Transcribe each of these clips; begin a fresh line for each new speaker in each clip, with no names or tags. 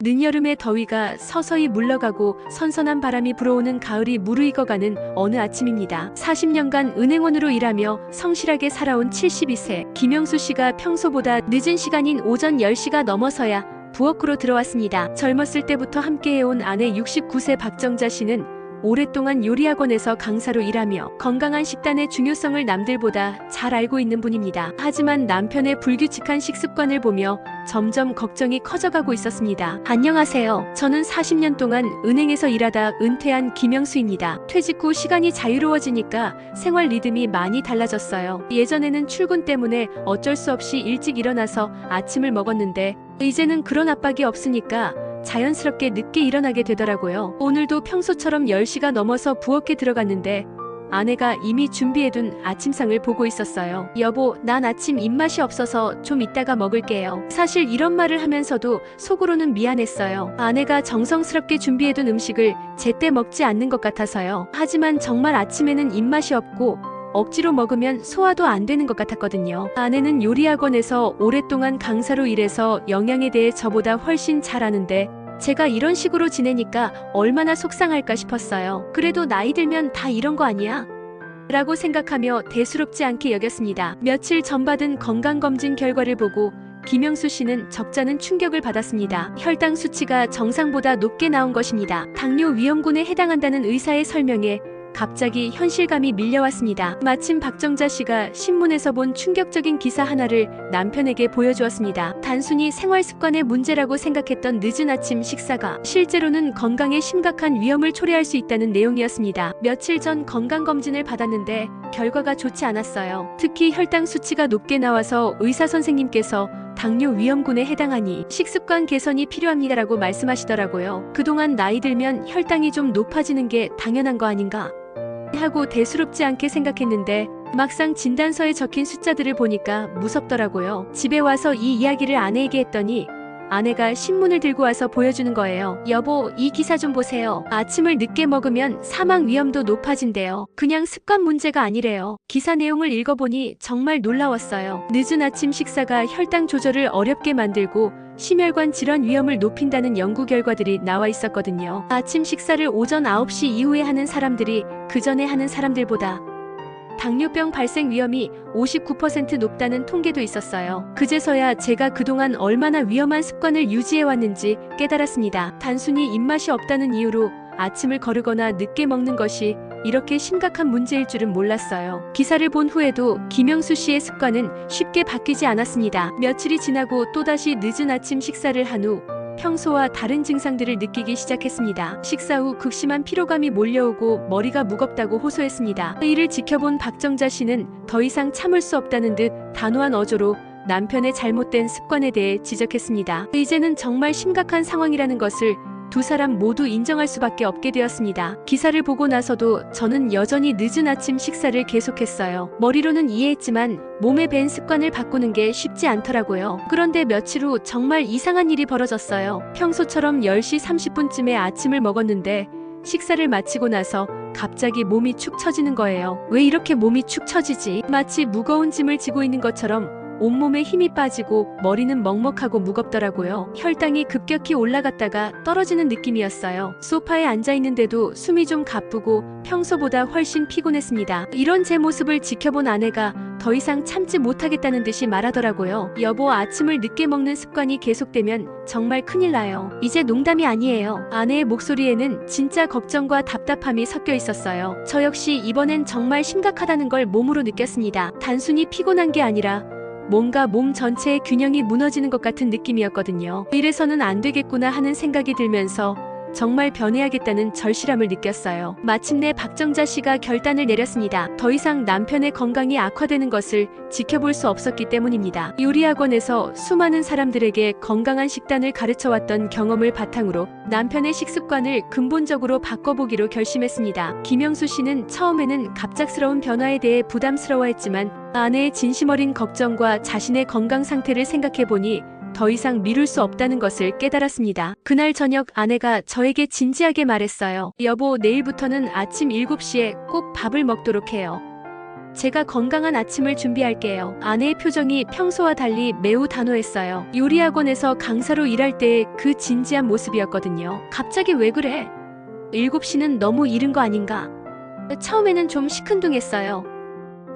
늦여름의 더위가 서서히 물러가고 선선한 바람이 불어오는 가을이 무르익어가는 어느 아침입니다. 40년간 은행원으로 일하며 성실하게 살아온 72세 김영수 씨가 평소보다 늦은 시간인 오전 10시가 넘어서야 부엌으로 들어왔습니다. 젊었을 때부터 함께해온 아내 69세 박정자 씨는 오랫동안 요리학원에서 강사로 일하며 건강한 식단의 중요성을 남들보다 잘 알고 있는 분입니다. 하지만 남편의 불규칙한 식습관을 보며 점점 걱정이 커져가고 있었습니다. 안녕하세요. 저는 40년 동안 은행에서 일하다 은퇴한 김영수입니다. 퇴직 후 시간이 자유로워지니까 생활 리듬이 많이 달라졌어요. 예전에는 출근 때문에 어쩔 수 없이 일찍 일어나서 아침을 먹었는데 이제는 그런 압박이 없으니까 자연스럽게 늦게 일어나게 되더라고요. 오늘도 평소처럼 10시가 넘어서 부엌에 들어갔는데 아내가 이미 준비해둔 아침상을 보고 있었어요. 여보, 난 아침 입맛이 없어서 좀 이따가 먹을게요. 사실 이런 말을 하면서도 속으로는 미안했어요. 아내가 정성스럽게 준비해둔 음식을 제때 먹지 않는 것 같아서요. 하지만 정말 아침에는 입맛이 없고 억지로 먹으면 소화도 안 되는 것 같았거든요. 아내는 요리학원에서 오랫동안 강사로 일해서 영양에 대해 저보다 훨씬 잘 아는데 제가 이런 식으로 지내니까 얼마나 속상할까 싶었어요. 그래도 나이 들면 다 이런 거 아니야? 라고 생각하며 대수롭지 않게 여겼습니다. 며칠 전 받은 건강검진 결과를 보고 김영수 씨는 적잖은 충격을 받았습니다. 혈당 수치가 정상보다 높게 나온 것입니다. 당뇨 위험군에 해당한다는 의사의 설명에 갑자기 현실감이 밀려왔습니다. 마침 박정자 씨가 신문에서 본 충격적인 기사 하나를 남편에게 보여주었습니다. 단순히 생활 습관의 문제라고 생각했던 늦은 아침 식사가 실제로는 건강에 심각한 위험을 초래할 수 있다는 내용이었습니다. 며칠 전 건강검진을 받았는데 결과가 좋지 않았어요. 특히 혈당 수치가 높게 나와서 의사 선생님께서 당뇨 위험군에 해당하니 식습관 개선이 필요합니다라고 말씀하시더라고요. 그동안 나이 들면 혈당이 좀 높아지는 게 당연한 거 아닌가 하고 대수롭지 않게 생각했는데 막상 진단서에 적힌 숫자들을 보니까 무섭더라고요. 집에 와서 이 이야기를 아내에게 했더니 아내가 신문을 들고 와서 보여주는 거예요. 여보, 이 기사 좀 보세요. 아침을 늦게 먹으면 사망 위험도 높아진대요. 그냥 습관 문제가 아니래요. 기사 내용을 읽어보니 정말 놀라웠어요. 늦은 아침 식사가 혈당 조절을 어렵게 만들고 심혈관 질환 위험을 높인다는 연구 결과들이 나와 있었거든요. 아침 식사를 오전 9시 이후에 하는 사람들이 그 전에 하는 사람들보다 당뇨병 발생 위험이 59% 높다는 통계도 있었어요. 그제서야 제가 그동안 얼마나 위험한 습관을 유지해왔는지 깨달았습니다. 단순히 입맛이 없다는 이유로 아침을 거르거나 늦게 먹는 것이 이렇게 심각한 문제일 줄은 몰랐어요. 기사를 본 후에도 김영수 씨의 습관은 쉽게 바뀌지 않았습니다. 며칠이 지나고 또다시 늦은 아침 식사를 한 후 평소와 다른 증상들을 느끼기 시작했습니다. 식사 후 극심한 피로감이 몰려오고 머리가 무겁다고 호소했습니다. 이를 지켜본 박정자 씨는 더 이상 참을 수 없다는 듯 단호한 어조로 남편의 잘못된 습관에 대해 지적했습니다. 이제는 정말 심각한 상황이라는 것을 두 사람 모두 인정할 수밖에 없게 되었습니다. 기사를 보고 나서도 저는 여전히 늦은 아침 식사를 계속했어요. 머리로는 이해했지만 몸에 밴 습관을 바꾸는 게 쉽지 않더라고요. 그런데 며칠 후 정말 이상한 일이 벌어졌어요. 평소처럼 10시 30분쯤에 아침을 먹었는데 식사를 마치고 나서 갑자기 몸이 축 처지는 거예요. 왜 이렇게 몸이 축 처지지? 마치 무거운 짐을 지고 있는 것처럼 온몸에 힘이 빠지고 머리는 먹먹하고 무겁더라고요. 혈당이 급격히 올라갔다가 떨어지는 느낌이었어요. 소파에 앉아있는데도 숨이 좀 가쁘고 평소보다 훨씬 피곤했습니다. 이런 제 모습을 지켜본 아내가 더 이상 참지 못하겠다는 듯이 말하더라고요. 여보, 아침을 늦게 먹는 습관이 계속되면 정말 큰일 나요. 이제 농담이 아니에요. 아내의 목소리에는 진짜 걱정과 답답함이 섞여 있었어요. 저 역시 이번엔 정말 심각하다는 걸 몸으로 느꼈습니다. 단순히 피곤한 게 아니라 뭔가 몸 전체의 균형이 무너지는 것 같은 느낌이었거든요. 이래서는 안 되겠구나 하는 생각이 들면서 정말 변해야겠다는 절실함을 느꼈어요. 마침내 박정자 씨가 결단을 내렸습니다. 더 이상 남편의 건강이 악화되는 것을 지켜볼 수 없었기 때문입니다. 요리학원에서 수많은 사람들에게 건강한 식단을 가르쳐왔던 경험을 바탕으로 남편의 식습관을 근본적으로 바꿔보기로 결심했습니다. 김영수 씨는 처음에는 갑작스러운 변화에 대해 부담스러워했지만 아내의 진심 어린 걱정과 자신의 건강 상태를 생각해보니 더 이상 미룰 수 없다는 것을 깨달았습니다. 그날 저녁 아내가 저에게 진지하게 말했어요. 여보, 내일부터는 아침 7시에 꼭 밥을 먹도록 해요. 제가 건강한 아침을 준비할게요. 아내의 표정이 평소와 달리 매우 단호했어요. 요리학원에서 강사로 일할 때의 그 진지한 모습이었거든요. 갑자기 왜 그래? 7시는 너무 이른 거 아닌가? 처음에는 좀 시큰둥했어요.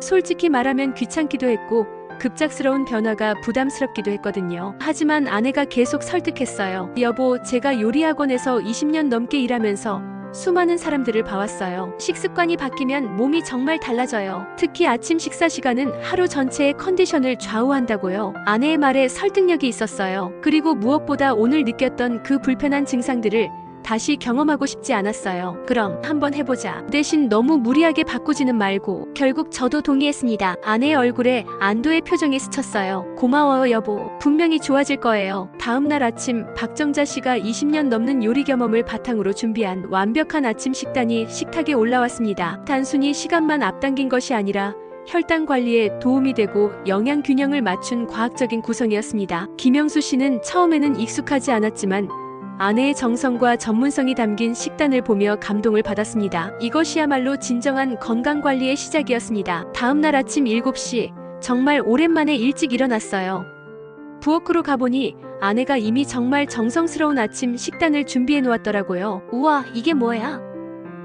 솔직히 말하면 귀찮기도 했고 급작스러운 변화가 부담스럽기도 했거든요. 하지만 아내가 계속 설득했어요. 여보, 제가 요리학원에서 20년 넘게 일하면서 수많은 사람들을 봐왔어요. 식습관이 바뀌면 몸이 정말 달라져요. 특히 아침 식사 시간은 하루 전체의 컨디션을 좌우한다고요. 아내의 말에 설득력이 있었어요. 그리고 무엇보다 오늘 느꼈던 그 불편한 증상들을 다시 경험하고 싶지 않았어요. 그럼 한번 해보자. 대신 너무 무리하게 바꾸지는 말고. 결국 저도 동의했습니다. 아내의 얼굴에 안도의 표정이 스쳤어요. 고마워요, 여보. 분명히 좋아질 거예요. 다음 날 아침, 박정자 씨가 20년 넘는 요리 경험을 바탕으로 준비한 완벽한 아침 식단이 식탁에 올라왔습니다. 단순히 시간만 앞당긴 것이 아니라 혈당 관리에 도움이 되고 영양 균형을 맞춘 과학적인 구성이었습니다. 김영수 씨는 처음에는 익숙하지 않았지만 아내의 정성과 전문성이 담긴 식단을 보며 감동을 받았습니다. 이것이야말로 진정한 건강관리의 시작이었습니다. 다음 날 아침 7시, 정말 오랜만에 일찍 일어났어요. 부엌으로 가보니 아내가 이미 정말 정성스러운 아침 식단을 준비해 놓았더라고요. 우와, 이게 뭐야?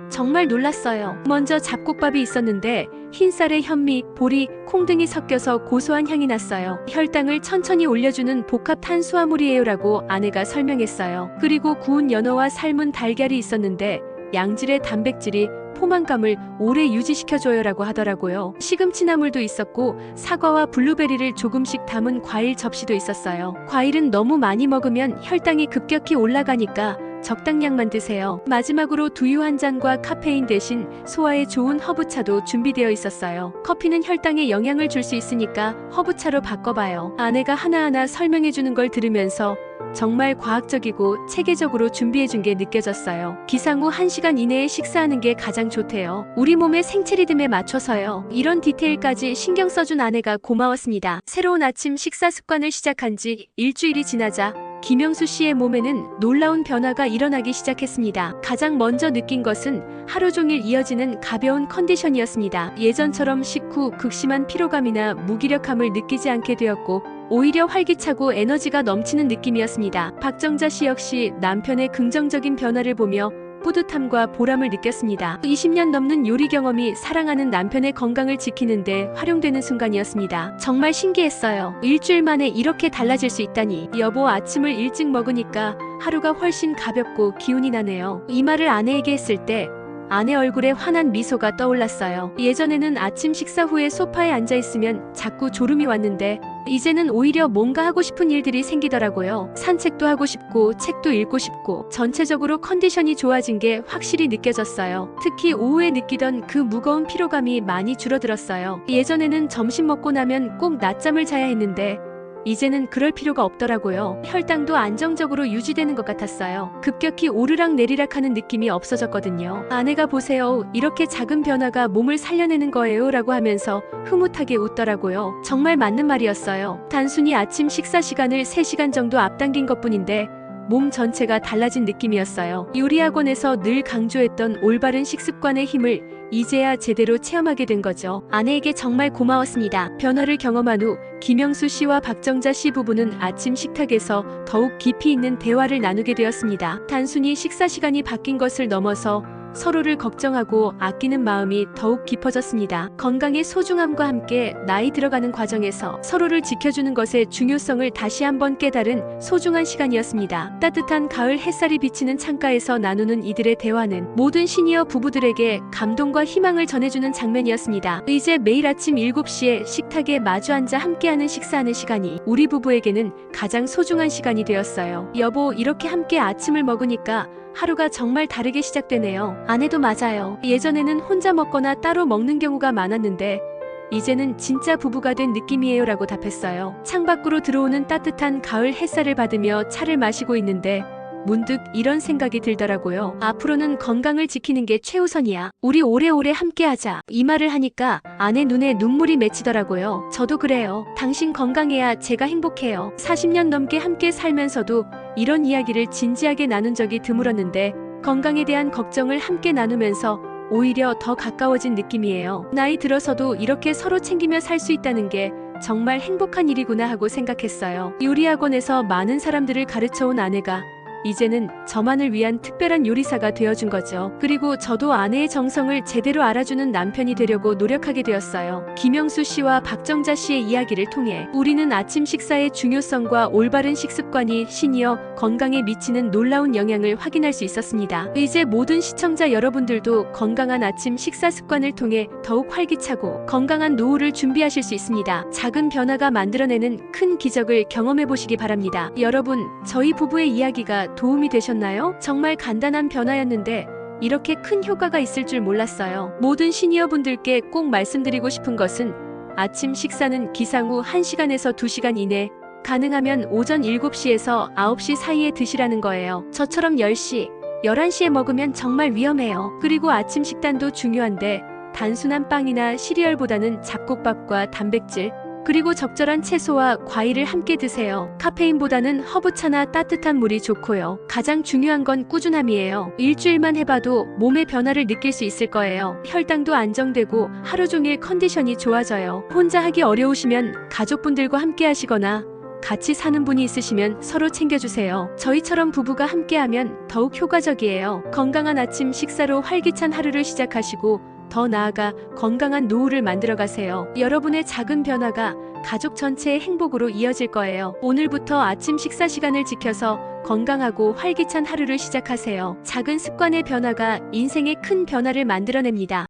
정말 놀랐어요. 먼저 잡곡밥이 있었는데 흰쌀에 현미, 보리, 콩 등이 섞여서 고소한 향이 났어요. 혈당을 천천히 올려주는 복합 탄수화물이에요라고 아내가 설명했어요. 그리고 구운 연어와 삶은 달걀이 있었는데 양질의 단백질이 포만감을 오래 유지시켜줘요라고 하더라고요. 시금치 나물도 있었고 사과와 블루베리를 조금씩 담은 과일 접시도 있었어요. 과일은 너무 많이 먹으면 혈당이 급격히 올라가니까 적당량만 드세요. 마지막으로 두유 한 잔과 카페인 대신 소화에 좋은 허브차도 준비되어 있었어요. 커피는 혈당에 영향을 줄 수 있으니까 허브차로 바꿔봐요. 아내가 하나하나 설명해주는 걸 들으면서 정말 과학적이고 체계적으로 준비해준 게 느껴졌어요. 기상 후 1시간 이내에 식사하는 게 가장 좋대요. 우리 몸의 생체 리듬에 맞춰서요. 이런 디테일까지 신경 써준 아내가 고마웠습니다. 새로운 아침 식사 습관을 시작한 지 일주일이 지나자 김영수 씨의 몸에는 놀라운 변화가 일어나기 시작했습니다. 가장 먼저 느낀 것은 하루 종일 이어지는 가벼운 컨디션이었습니다. 예전처럼 식후 극심한 피로감이나 무기력함을 느끼지 않게 되었고 오히려 활기차고 에너지가 넘치는 느낌이었습니다. 박정자 씨 역시 남편의 긍정적인 변화를 보며 뿌듯함과 보람을 느꼈습니다. 20년 넘는 요리 경험이 사랑하는 남편의 건강을 지키는데 활용되는 순간이었습니다. 정말 신기했어요. 일주일 만에 이렇게 달라질 수 있다니. 여보, 아침을 일찍 먹으니까 하루가 훨씬 가볍고 기운이 나네요. 이 말을 아내에게 했을 때 아내 얼굴에 환한 미소가 떠올랐어요. 예전에는 아침 식사 후에 소파에 앉아있으면 자꾸 졸음이 왔는데 이제는 오히려 뭔가 하고 싶은 일들이 생기더라고요. 산책도 하고 싶고 책도 읽고 싶고 전체적으로 컨디션이 좋아진 게 확실히 느껴졌어요. 특히 오후에 느끼던 그 무거운 피로감이 많이 줄어들었어요. 예전에는 점심 먹고 나면 꼭 낮잠을 자야 했는데 이제는 그럴 필요가 없더라고요. 혈당도 안정적으로 유지되는 것 같았어요. 급격히 오르락 내리락 하는 느낌이 없어졌거든요. 아내가 보세요. 이렇게 작은 변화가 몸을 살려내는 거예요 라고 하면서 흐뭇하게 웃더라고요. 정말 맞는 말이었어요. 단순히 아침 식사 시간을 3시간 정도 앞당긴 것뿐인데 몸 전체가 달라진 느낌이었어요. 요리학원에서 늘 강조했던 올바른 식습관의 힘을 이제야 제대로 체험하게 된 거죠. 아내에게 정말 고마웠습니다. 변화를 경험한 후 김영수 씨와 박정자 씨 부부는 아침 식탁에서 더욱 깊이 있는 대화를 나누게 되었습니다. 단순히 식사 시간이 바뀐 것을 넘어서 서로를 걱정하고 아끼는 마음이 더욱 깊어졌습니다. 건강의 소중함과 함께 나이 들어가는 과정에서 서로를 지켜주는 것의 중요성을 다시 한번 깨달은 소중한 시간이었습니다. 따뜻한 가을 햇살이 비치는 창가에서 나누는 이들의 대화는 모든 시니어 부부들에게 감동과 희망을 전해주는 장면이었습니다. 이제 매일 아침 7시에 식탁에 마주 앉아 함께하는 식사하는 시간이 우리 부부에게는 가장 소중한 시간이 되었어요. 여보, 이렇게 함께 아침을 먹으니까 하루가 정말 다르게 시작되네요. 아내도 맞아요. 예전에는 혼자 먹거나 따로 먹는 경우가 많았는데 이제는 진짜 부부가 된 느낌이에요 라고 답했어요. 창밖으로 들어오는 따뜻한 가을 햇살을 받으며 차를 마시고 있는데 문득 이런 생각이 들더라고요. 앞으로는 건강을 지키는 게 최우선이야. 우리 오래오래 함께하자. 이 말을 하니까 아내 눈에 눈물이 맺히더라고요. 저도 그래요. 당신 건강해야 제가 행복해요. 40년 넘게 함께 살면서도 이런 이야기를 진지하게 나눈 적이 드물었는데 건강에 대한 걱정을 함께 나누면서 오히려 더 가까워진 느낌이에요. 나이 들어서도 이렇게 서로 챙기며 살 수 있다는 게 정말 행복한 일이구나 하고 생각했어요. 요리학원에서 많은 사람들을 가르쳐온 아내가 이제는 저만을 위한 특별한 요리사가 되어준 거죠. 그리고 저도 아내의 정성을 제대로 알아주는 남편이 되려고 노력하게 되었어요. 김영수 씨와 박정자 씨의 이야기를 통해 우리는 아침 식사의 중요성과 올바른 식습관이 시니어 건강에 미치는 놀라운 영향을 확인할 수 있었습니다. 이제 모든 시청자 여러분들도 건강한 아침 식사 습관을 통해 더욱 활기차고 건강한 노후를 준비하실 수 있습니다. 작은 변화가 만들어내는 큰 기적을 경험해 보시기 바랍니다. 여러분, 저희 부부의 이야기가 도움이 되셨나요? 정말 간단한 변화였는데 이렇게 큰 효과가 있을 줄 몰랐어요. 모든 시니어분들께 꼭 말씀드리고 싶은 것은 아침 식사는 기상 후 1시간에서 2시간 이내, 가능하면 오전 7시에서 9시 사이에 드시라는 거예요. 저처럼 10시, 11시에 먹으면 정말 위험해요. 그리고 아침 식단도 중요한데 단순한 빵이나 시리얼보다는 잡곡밥과 단백질, 그리고 적절한 채소와 과일을 함께 드세요. 카페인보다는 허브차나 따뜻한 물이 좋고요. 가장 중요한 건 꾸준함이에요. 일주일만 해봐도 몸의 변화를 느낄 수 있을 거예요. 혈당도 안정되고 하루 종일 컨디션이 좋아져요. 혼자 하기 어려우시면 가족분들과 함께 하시거나 같이 사는 분이 있으시면 서로 챙겨주세요. 저희처럼 부부가 함께하면 더욱 효과적이에요. 건강한 아침 식사로 활기찬 하루를 시작하시고 더 나아가 건강한 노후를 만들어 가세요. 여러분의 작은 변화가 가족 전체의 행복으로 이어질 거예요. 오늘부터 아침 식사 시간을 지켜서 건강하고 활기찬 하루를 시작하세요. 작은 습관의 변화가 인생의 큰 변화를 만들어냅니다.